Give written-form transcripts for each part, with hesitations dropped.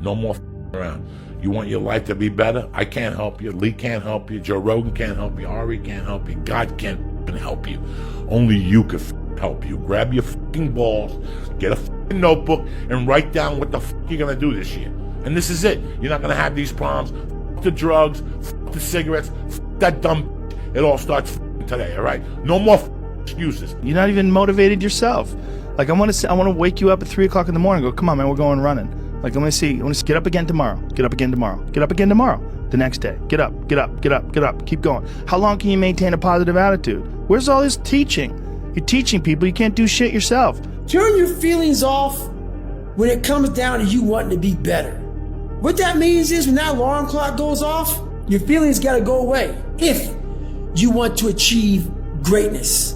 No more around. You want your life to be better? I can't help you. Lee can't help you. Joe Rogan can't help you. Harvey can't help you. God can't help you. Only you can help you. Grab your balls, get a notebook, and write down what the you're gonna do this year. And this is it. You're not gonna have these problems. The drugs, the cigarettes, that dumb. It all starts today. All right. No more excuses. You're not even motivated yourself. Like I want to wake you up at 3 o'clock in the morning. And go, come on, man, we're going running. Like I want to see, get up again tomorrow. Get up again tomorrow. Get up again tomorrow. The next day. Get up, get up, get up, get up. Keep going. How long can you maintain a positive attitude? Where's all this teaching? You're teaching people. You can't do shit yourself. Turn your feelings off when it comes down to you wanting to be better. What that means is when that alarm clock goes off, your feelings got to go away if you want to achieve greatness.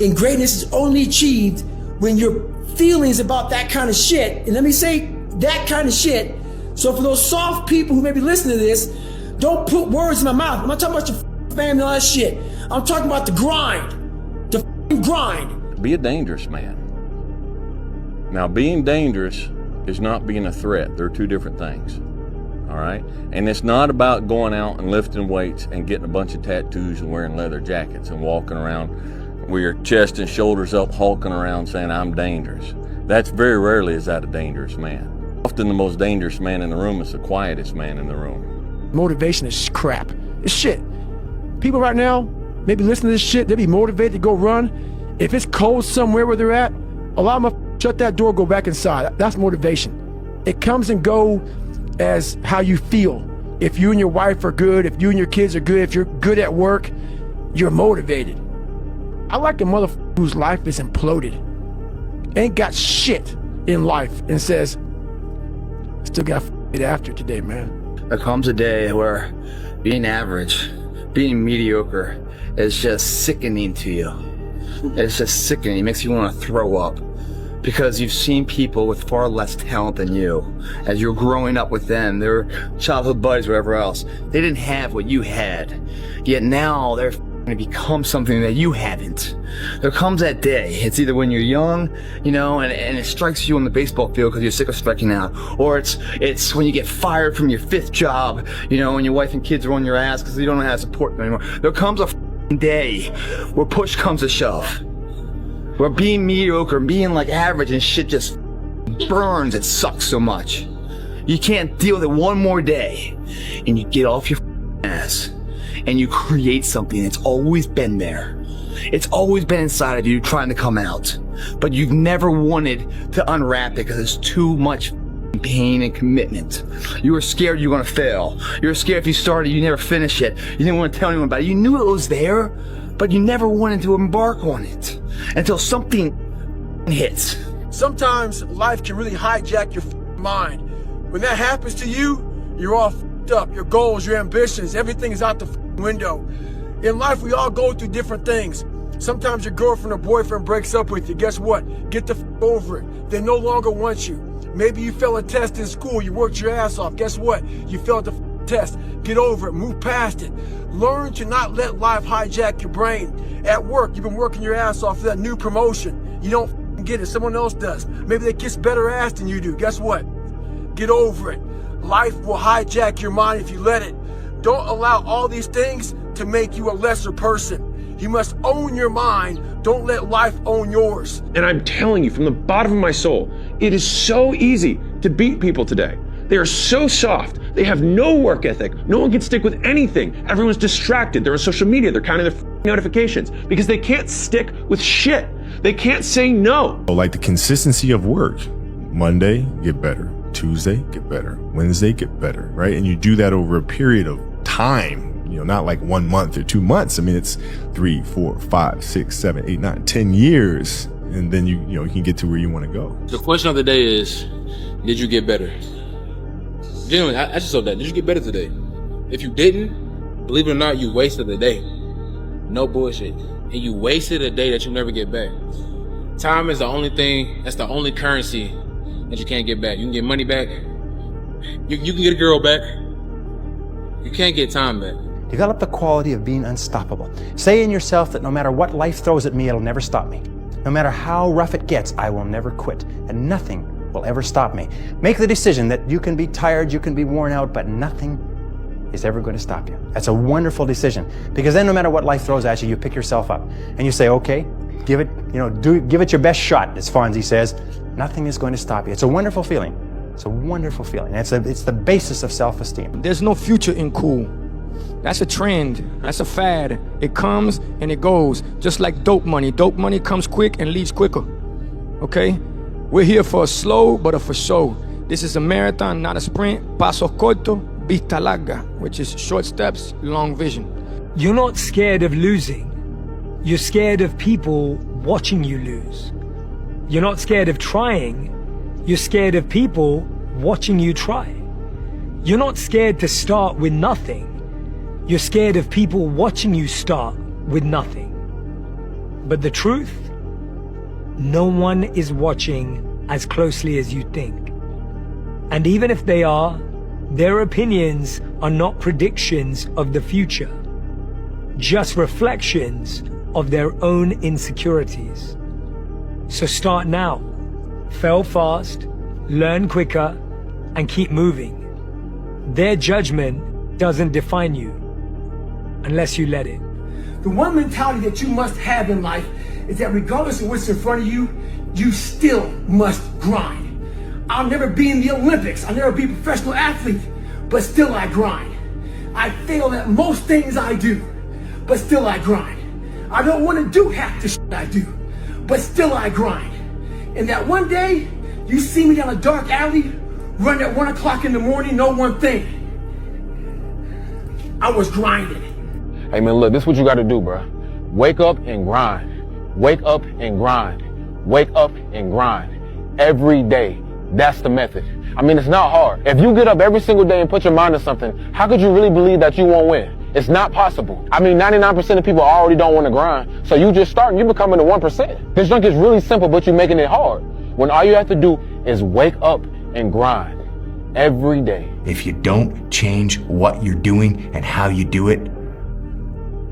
And greatness is only achieved when your feelings about that kind of shit, and let me say that kind of shit, so for those soft people who may be listening to this, don't put words in my mouth. I'm not talking about your family and all that shit. I'm talking about the grind. The grind. Be a dangerous man. Now, being dangerous is not being a threat. They're two different things. All right? And it's not about going out and lifting weights and getting a bunch of tattoos and wearing leather jackets and walking around with your chest and shoulders up, hulking around saying, I'm dangerous. That's very rarely is that a dangerous man. Often the most dangerous man in the room is the quietest man in the room. Motivation is crap. It's shit. People right now, maybe listening to this shit, they be motivated to go run. If it's cold somewhere where they're at, a lot of them shut that door, go back inside. That's motivation. It comes and go as how you feel. If you and your wife are good, if you and your kids are good, if you're good at work, you're motivated. I like a motherfucker whose life is imploded, ain't got shit in life, and says, still got it after today, man. There comes a day where being average, being mediocre is just sickening to you. It's just sickening. It makes you want to throw up. Because you've seen people with far less talent than you. As you're growing up with them, their childhood buddies, whatever else, they didn't have what you had. Yet now they're going to become something that you haven't. There comes that day. It's either when you're young, and it strikes you on the baseball field because you're sick of striking out, or it's when you get fired from your 5th job, and your wife and kids are on your ass because you don't know how to support them anymore. There comes a day where push comes to shove. Where being mediocre, being like average and shit just burns, it sucks so much. You can't deal with it one more day. And you get off your ass and you create something that's always been there. It's always been inside of you trying to come out. But you've never wanted to unwrap it because it's too much pain and commitment. You were scared you were going to fail. You were scared if you started, you never finish it. You didn't want to tell anyone about it. You knew it was there, but you never wanted to embark on it until something hits. Sometimes life can really hijack your mind. When that happens to you, you're all up. Your goals, your ambitions, everything is out the window. In life, we all go through different things. Sometimes your girlfriend or boyfriend breaks up with you. Guess what? Get the over it. They no longer want you. Maybe you failed a test in school. You worked your ass off. Guess what? You failed the test. Get over it. Move past it. Learn to not let life hijack your brain. At work, you've been working your ass off for that new promotion. You don't get it. Someone else does. Maybe they kiss better ass than you do. Guess what? Get over it. Life will hijack your mind if you let it. Don't allow all these things to make you a lesser person. You must own your mind. Don't let life own yours. And I'm telling you from the bottom of my soul, it is so easy to beat people today. They are so soft. They have no work ethic. No one can stick with anything. Everyone's distracted. They're on social media. They're counting their notifications because they can't stick with shit. They can't say no. Like the consistency of work. Monday, get better. Tuesday, get better. Wednesday, get better, right? And you do that over a period of time, not like 1 month or 2 months. I mean, it's 3, 4, 5, 6, 7, 8, 9, 10 years. And then you can get to where you want to go. The question of the day is, did you get better? Genuinely, I just said that. Did you get better today? If you didn't, believe it or not, you wasted the day. No bullshit. And you wasted a day that you'll never get back. Time is the only thing, that's the only currency that you can't get back. You can get money back. You can get a girl back. You can't get time back. Develop the quality of being unstoppable. Say in yourself that no matter what life throws at me, it'll never stop me. No matter how rough it gets, I will never quit. And nothing will ever stop me. Make the decision that you can be tired, you can be worn out, but nothing is ever going to stop you. That's a wonderful decision, because then no matter what life throws at you, you pick yourself up and you say, okay, give it your best shot, as Fonzie says. Nothing is going to stop you. It's a wonderful feeling. It's a wonderful feeling. It's the basis of self-esteem. There's no future in cool. That's a trend. That's a fad. It comes and it goes, just like dope money. Dope money comes quick and leaves quicker. Okay? We're here for a slow, but a for show. This is a marathon, not a sprint. Paso corto, vista larga, which is short steps, long vision. You're not scared of losing. You're scared of people watching you lose. You're not scared of trying. You're scared of people watching you try. You're not scared to start with nothing. You're scared of people watching you start with nothing. But the truth, no one is watching as closely as you think. And even if they are, their opinions are not predictions of the future, just reflections of their own insecurities. So start now. Fail fast, learn quicker, and keep moving. Their judgment doesn't define you unless you let it. The one mentality that you must have in life is that regardless of what's in front of you, you still must grind. I'll never be in the Olympics, I'll never be a professional athlete, but still I grind. I fail at most things I do, but still I grind. I don't want to do half the shit I do, but still I grind. And that one day, you see me down a dark alley, run at 1 o'clock in the morning, know one thing. I was grinding. Hey man, look, this is what you gotta do, bro. Wake up and grind. Wake up and grind. Wake up and grind. Every day. That's the method. I mean, it's not hard. If you get up every single day and put your mind to something, how could you really believe that you won't win? It's not possible. I mean, 99% of people already don't want to grind. So you just start and you becoming the 1%. This junk is really simple, but you're making it hard. When all you have to do is wake up and grind every day. If you don't change what you're doing and how you do it,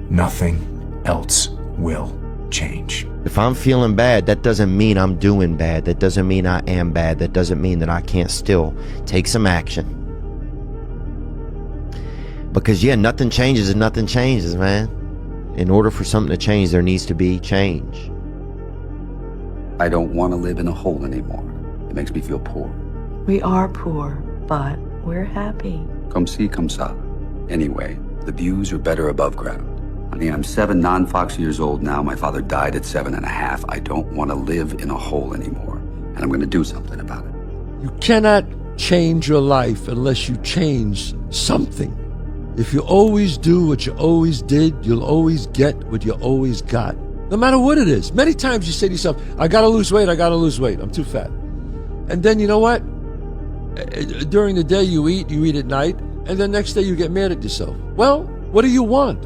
nothing else will change. If I'm feeling bad, that doesn't mean I'm doing bad. That doesn't mean I am bad. That doesn't mean that I can't still take some action. Because yeah, nothing changes and nothing changes, man. In order for something to change, there needs to be change. I don't want to live in a hole anymore. It makes me feel poor. We are poor, but we're happy. Come see, come ça. Anyway, the views are better above ground. I mean, I'm 7 non-Fox years old now. My father died at 7.5. I don't want to live in a hole anymore. And I'm going to do something about it. You cannot change your life unless you change something. If you always do what you always did, you'll always get what you always got. No matter what it is. Many times you say to yourself, I gotta lose weight, I'm too fat. And then you know what? During the day you eat at night, and the next day you get mad at yourself. Well, what do you want?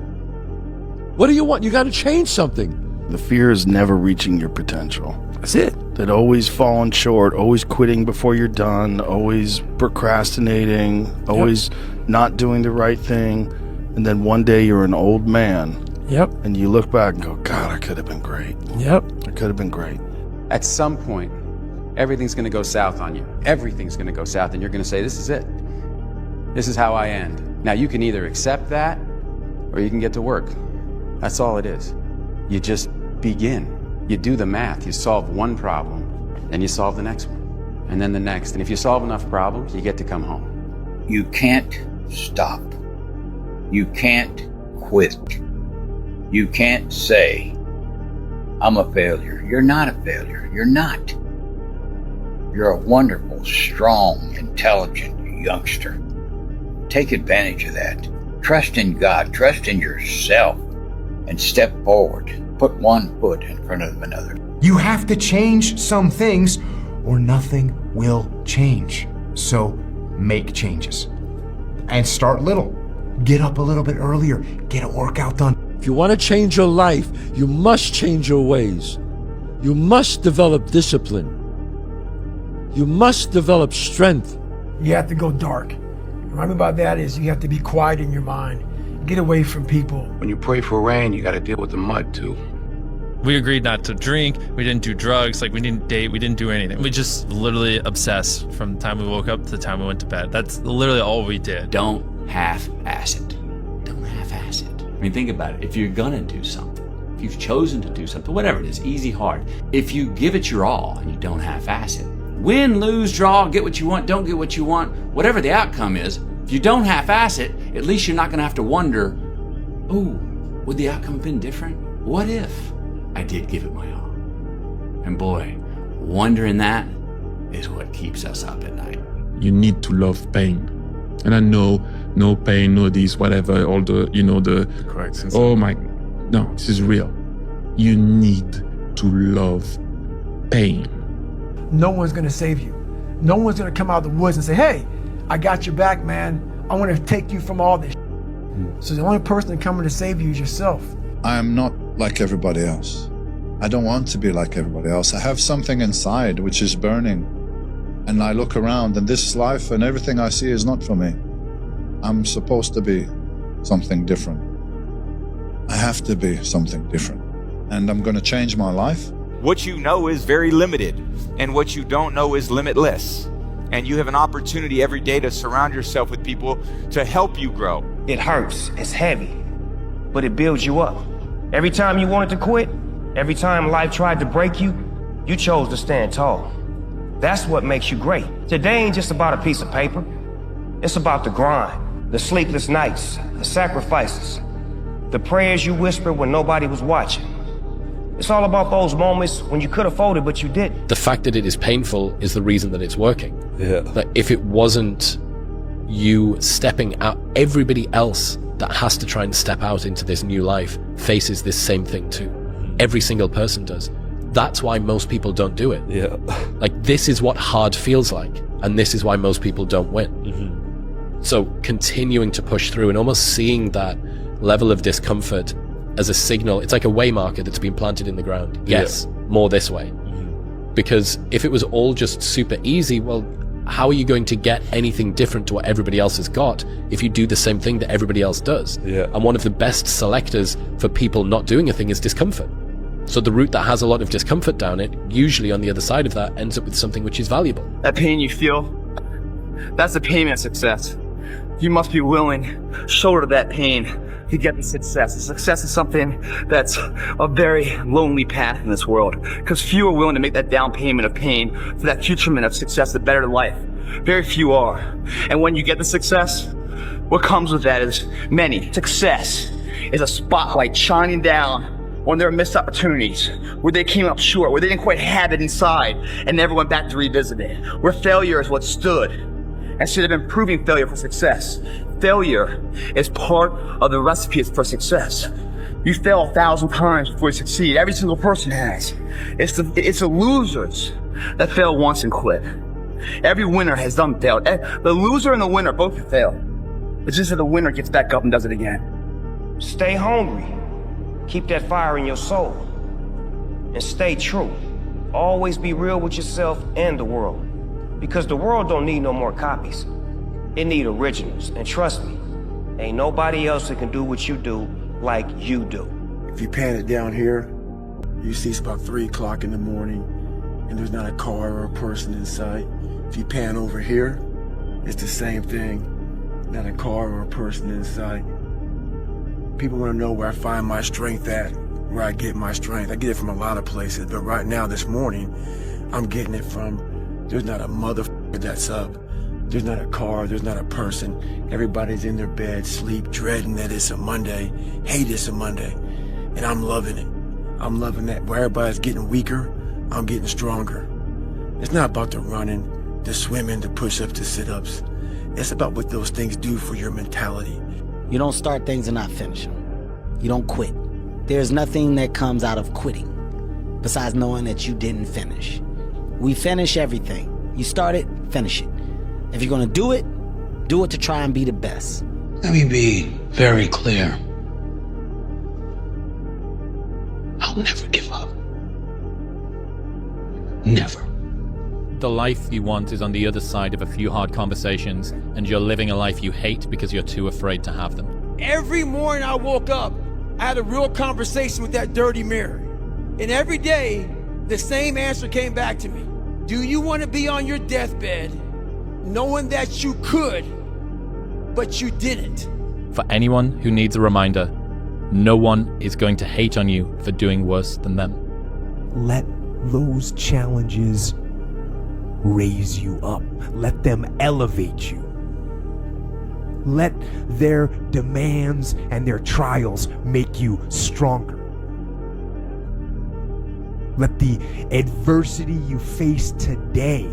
What do you want? You gotta change something. The fear is never reaching your potential. That's it. That always falling short, always quitting before you're done, always procrastinating, always not doing the right thing. And then one day you're an old man. Yep. And you look back and go, God, I could have been great. Yep. I could have been great. At some point, everything's going to go south on you. Everything's going to go south, and you're going to say, this is it. This is how I end. Now, you can either accept that, or you can get to work. That's all it is. You just begin. You do the math. You solve one problem, then you solve the next one, and then the next. And if you solve enough problems, you get to come home. You can't stop. You can't quit. You can't say, I'm a failure. You're not a failure. You're not. You're a wonderful, strong, intelligent youngster. Take advantage of that. Trust in God. Trust in yourself. And step forward. Put one foot in front of another. You have to change some things or nothing will change. So make changes. And start little. Get up a little bit earlier. Get a workout done. If you want to change your life, you must change your ways. You must develop discipline. You must develop strength. You have to go dark. What I mean by that is you have to be quiet in your mind. Get away from people. When you pray for rain, you got to deal with the mud too. We agreed not to drink. We didn't do drugs. Like, we didn't date. We didn't do anything. We just literally obsessed from the time we woke up to the time we went to bed. That's literally all we did. Don't half-ass it. Don't half-ass it. I mean, think about it. If you're gonna do something, if you've chosen to do something, whatever it is, easy, hard, if you give it your all and you don't half-ass it, win, lose, draw, get what you want, don't get what you want, whatever the outcome is, if you don't half-ass it, at least you're not gonna have to wonder, oh, would the outcome have been different? What if I did give it my all? And boy, wondering that is what keeps us up at night. You need to love pain. And I know, no pain, no this, whatever, all the, correct sense. Oh my, no, this is real. You need to love pain. No one's gonna save you. No one's gonna come out of the woods and say, hey, I got your back, man. I wanna take you from all this. So the only person coming to save you is yourself. I am not like everybody else. I don't want to be like everybody else. I have something inside which is burning. And I look around and this life and everything I see is not for me. I'm supposed to be something different. I have to be something different. And I'm gonna change my life. What you know is very limited, and what you don't know is limitless. And you have an opportunity every day to surround yourself with people to help you grow. It hurts, it's heavy, but it builds you up. Every time you wanted to quit, every time life tried to break you, you chose to stand tall. That's what makes you great. Today ain't just about a piece of paper. It's about the grind, the sleepless nights, the sacrifices, the prayers you whispered when nobody was watching. It's all about those moments when you could have folded, but you didn't. The fact that it is painful is the reason that it's working. Yeah. Like, if it wasn't you stepping out, everybody else that has to try and step out into this new life faces this same thing too. Every single person does. That's why most people don't do it. Yeah. Like, this is what hard feels like, and this is why most people don't win. So continuing to push through and almost seeing that level of discomfort as a signal, it's like a way marker that's been planted in the ground. Yes, more this way. Because if it was all just super easy, well, how are you going to get anything different to what everybody else has got if you do the same thing that everybody else does? Yeah. And one of the best selectors for people not doing a thing is discomfort. So the route that has a lot of discomfort down it, usually on the other side of that, ends up with something which is valuable. That pain you feel, that's the payment of success. You must be willing to shoulder that pain to get the success. The success is something that's a very lonely path in this world, because few are willing to make that down payment of pain for that futurement of success, the better life. Very few are. And when you get the success, what comes with that is many. Success is a spotlight shining down on their missed opportunities, where they came up short, where they didn't quite have it inside and never went back to revisit it, where failure is what stood instead of improving failure for success. Failure is part of the recipe for success. You fail 1,000 times before you succeed. Every single person has. It's the losers that fail once and quit. Every winner has done failed. The loser and the winner both have failed. It's just that the winner gets back up and does it again. Stay hungry. Keep that fire in your soul. And stay true. Always be real with yourself and the world. Because the world don't need no more copies. It need originals. And trust me, ain't nobody else that can do what you do like you do. If you pan it down here, you see it's about 3 o'clock in the morning and there's not a car or a person in sight. If you pan over here, it's the same thing. Not a car or a person in sight. People want to know where I find my strength at, where I get my strength. I get it from a lot of places, but right now, this morning, I'm getting it from, there's not a motherfucker that's up. There's not a car, there's not a person. Everybody's in their bed, sleep, dreading that it's a Monday, hate it's a Monday. And I'm loving it. I'm loving that. Where everybody's getting weaker, I'm getting stronger. It's not about the running, the swimming, the push-ups, the sit-ups. It's about what those things do for your mentality. You don't start things and not finish them. You don't quit. There's nothing that comes out of quitting besides knowing that you didn't finish. We finish everything. You start it, finish it. If you're gonna do it to try and be the best. Let me be very clear. I'll never give up. Never. The life you want is on the other side of a few hard conversations, and you're living a life you hate because you're too afraid to have them. Every morning I woke up, I had a real conversation with that dirty mirror. And every day, the same answer came back to me. Do you want to be on your deathbed knowing that you could, but you didn't? For anyone who needs a reminder, no one is going to hate on you for doing worse than them. Let those challenges raise you up. Let them elevate you. Let their demands and their trials make you stronger. Let the adversity you face today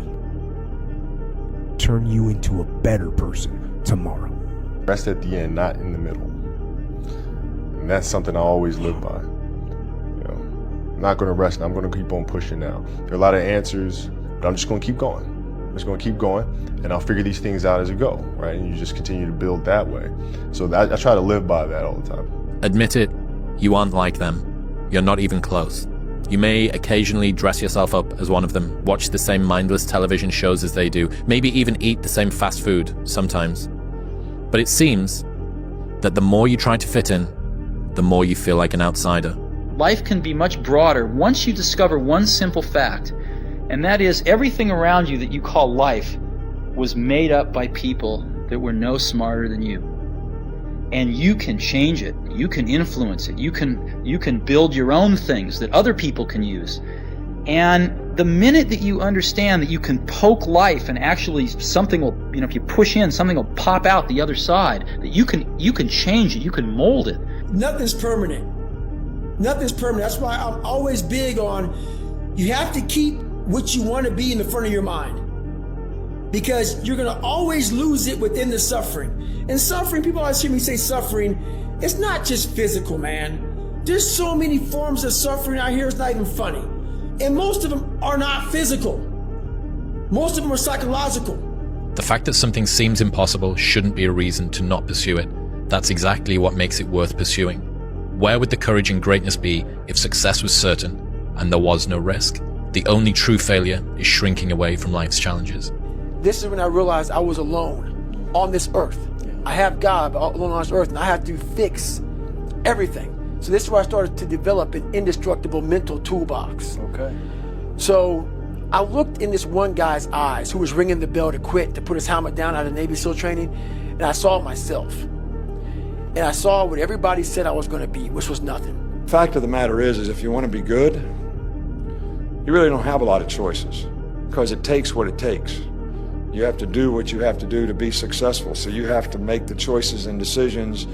turn you into a better person tomorrow. Rest at the end, not in the middle. And that's something I always live by. You know, I'm not going to rest. I'm going to keep on pushing now. There are a lot of answers, but I'm just going to keep going. I'm just going to keep going, and I'll figure these things out as I go, right? And you just continue to build that way. So I try to live by that all the time. Admit it, you aren't like them. You're not even close. You may occasionally dress yourself up as one of them, watch the same mindless television shows as they do, maybe even eat the same fast food sometimes. But it seems that the more you try to fit in, the more you feel like an outsider. Life can be much broader once you discover one simple fact, and that is everything around you that you call life was made up by people that were no smarter than you. And you can change it. You can influence it. You can build your own things that other people can use. And the minute that you understand that you can poke life and actually something will, if you push in, something will pop out the other side, that you can change it, you can mold it. Nothing's permanent. Nothing's permanent. That's why I'm always big on, you have to keep what you want to be in the front of your mind. Because you're going to always lose it within the suffering. And suffering, people always hear me say suffering, it's not just physical, man. There's so many forms of suffering out here, it's not even funny. And most of them are not physical. Most of them are psychological. The fact that something seems impossible shouldn't be a reason to not pursue it. That's exactly what makes it worth pursuing. Where would the courage and greatness be if success was certain and there was no risk? The only true failure is shrinking away from life's challenges. This is when I realized I was alone on this earth. I have God, but alone on this earth, and I have to fix everything. So this is where I started to develop an indestructible mental toolbox. Okay. So I looked in this one guy's eyes who was ringing the bell to quit, to put his helmet down out of Navy SEAL training, and I saw myself. And I saw what everybody said I was going to be, which was nothing. Fact of the matter is if you want to be good, you really don't have a lot of choices, because it takes what it takes. You have to do what you have to do to be successful. So you have to make the choices and decisions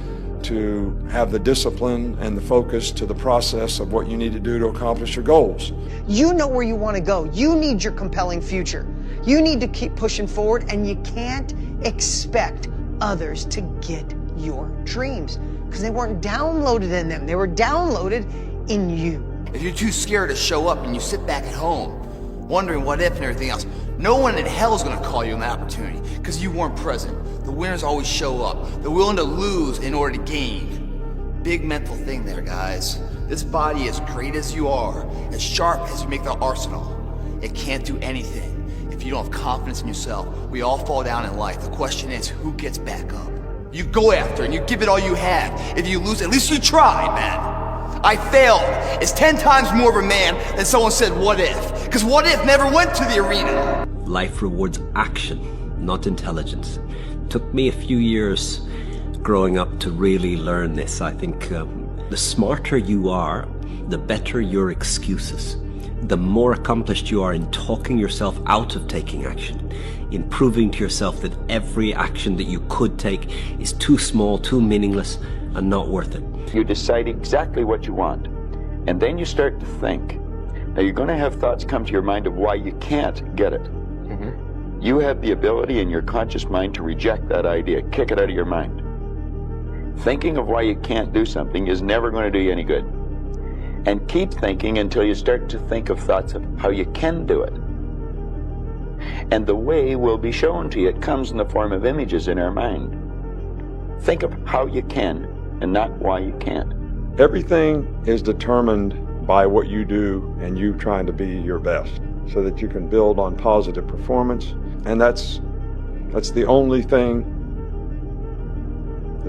to have the discipline and the focus to the process of what you need to do to accomplish your goals. You know where you want to go. You need your compelling future. You need to keep pushing forward, and you can't expect others to get your dreams because they weren't downloaded in them. They were downloaded in you. If you're too scared to show up and you sit back at home, wondering what if and everything else, no one in hell is going to call you an opportunity because you weren't present. The winners always show up. They're willing to lose in order to gain. Big mental thing there, guys. This body, as great as you are, as sharp as you make the arsenal, it can't do anything if you don't have confidence in yourself. We all fall down in life. The question is, who gets back up? You go after it and you give it all you have. If you lose, at least you tried, man. I failed. It's 10 times more of a man than someone said, what if? Because what if never went to the arena. Life rewards action, not intelligence. It took me a few years growing up to really learn this. I think the smarter you are, the better your excuses. The more accomplished you are in talking yourself out of taking action, in proving to yourself that every action that you could take is too small, too meaningless, and not worth it. You decide exactly what you want, and then you start to think. Now you're going to have thoughts come to your mind of why you can't get it. You have the ability in your conscious mind to reject that idea, kick it out of your mind. Thinking of why you can't do something is never going to do you any good. And keep thinking until you start to think of thoughts of how you can do it. And the way will be shown to you. It comes in the form of images in our mind. Think of how you can and not why you can't. Everything is determined by what you do and you trying to be your best so that you can build on positive performance. And that's the only thing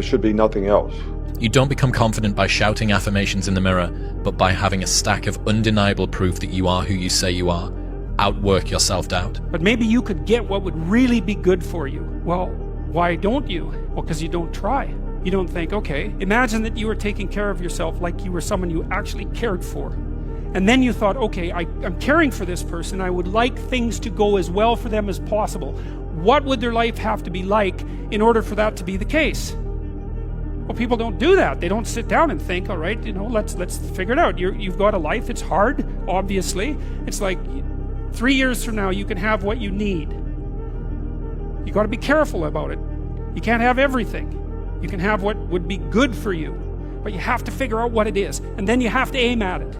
There should be nothing else. You don't become confident by shouting affirmations in the mirror, but by having a stack of undeniable proof that you are who you say you are. Outwork your self-doubt. But maybe you could get what would really be good for you. Well, why don't you? Well, because you don't try. You don't think, okay, imagine that you were taking care of yourself like you were someone you actually cared for. And then you thought, okay, I'm caring for this person. I would like things to go as well for them as possible. What would their life have to be like in order for that to be the case? Well, people don't do that. They don't sit down and think, all right, let's figure it out. You've got a life. It's hard, obviously. It's like 3 years from now, you can have what you need. You got to be careful about it. You can't have everything. You can have what would be good for you, but you have to figure out what it is, and then you have to aim at it.